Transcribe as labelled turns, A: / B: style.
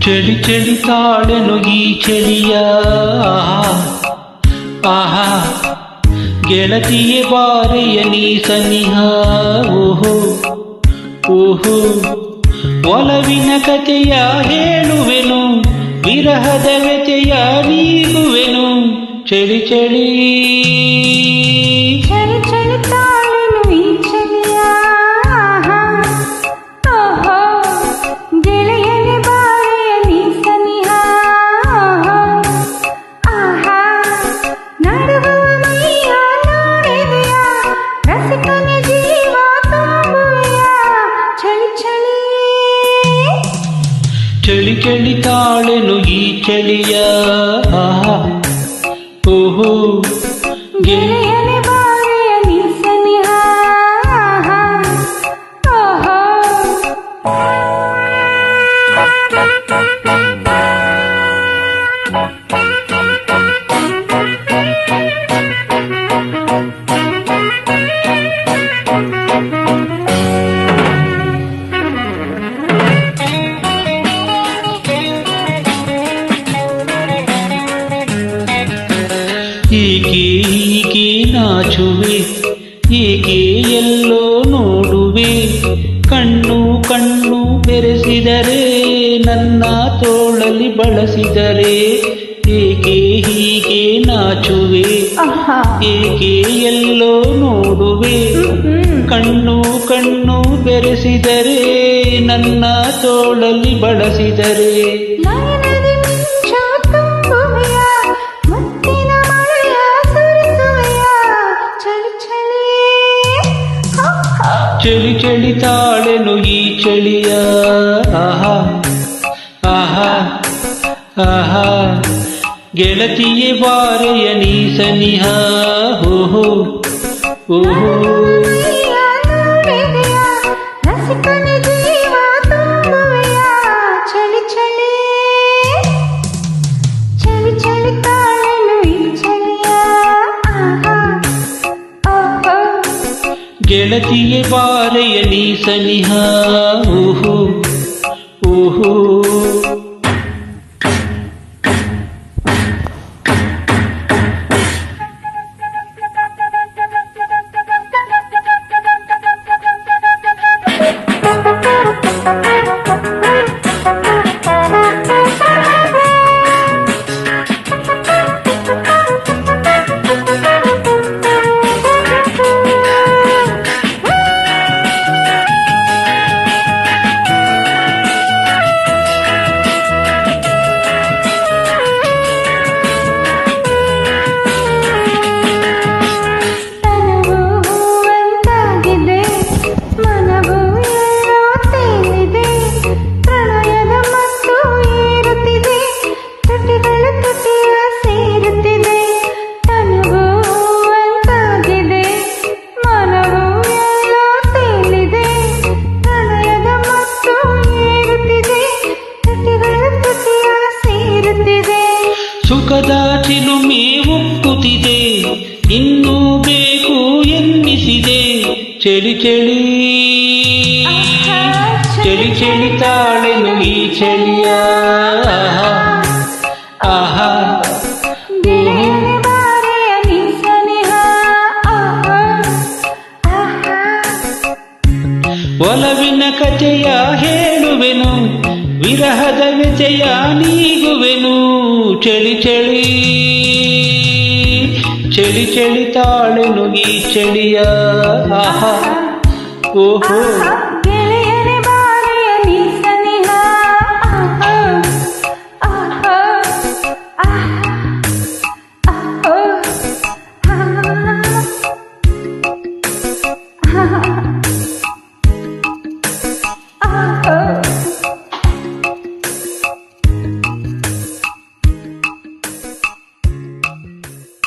A: ಚಳಿ ಚಳಿ ತಾಳೆನು ಈ ಚಳಿಯ ಆಹಾ ಗೆಳತಿಯೇ ಬಾರೆಯ ನೀ ಸನಿಹ ಓಹೋ ಓಹೋ ಒಲವಿನ ಕಥೆಯ ಹೇಳುವೆನು ವಿರಹದ ವ್ಯಥೆಯ ನೀಗುವೆನು ಚಳಿ ಚಳಿ
B: ಚಳಿ ಚಳಿ ತಾಳೆನು ಈ ಚಳಿಯ
A: ಚಳಿ ಚಳಿ ತಾಳೆನು ಈ ಚಳಿಯ ಓಹೋ
B: ಗೆಳೆಯನೆ ಬಾರೆಯ ನೀ ಸನಿಹ
A: ಏಕೆ ಹೀಗೆ ನಾಚುವೆ ಏಕೆ ಎಲ್ಲೋ ನೋಡುವೆ ಕಣ್ಣು ಕಣ್ಣು ಬೆರೆಸಿದರೆ ನನ್ನ ತೋಳಲಿ ಬಳಸಿದರೆ ಏಕೆ ಹೀಗೆ ನಾಚುವೆ ಏಕೆ ಎಲ್ಲೋ ನೋಡುವೆ ಕಣ್ಣು ಕಣ್ಣು ಬೆರೆಸಿದರೆ ನನ್ನ ತೋಳಲಿ ಬಳಸಿದರೆ ಚಳಿ ಚಳಿ ತಾಳೆನು ಈ ಚಳಿಯ ಆಹಾ ಆಹಾ ಆಹಾ ಗೆಳತಿಯೇ ಬಾರೆಯ ನೀ ಸನಿಹ ಓಹೋ ಓಹೋ
B: ಚಳಿ ಚಳಿ ಚಳಿ ಚಳಿ ತಾಳೆನು ಈ ಚಳಿಯ
A: ಗೆಳತಿಯೇ ಬಾರೆಯ ನೀ ಸನಿಹ ಓಹೋ ಓಹೋ ಸುಖದ ಚಿಲುಮೆ ಉಕ್ಕುತ್ತಿದೆ ಇನ್ನೂ ಬೇಕು ಎನ್ನಿಸಿದೆ ಚಳಿ ಚಳಿ ಚಳಿ ಚಳಿ ತಾಳೆನು ಈ ಚಳಿಯ ಆಹಾ ಒಲವಿನ ಕಥೆಯ ಹೇಳುವೆನು ವಿರಹದ ವ್ಯಥೆಯ ನೀಗುವೆನು ಚಳಿ ಚಳಿ ಚಳಿ ಚಳಿ ತಾಳೆನು ಈ ಚಳಿಯ ಆಹಾ ಓಹೋ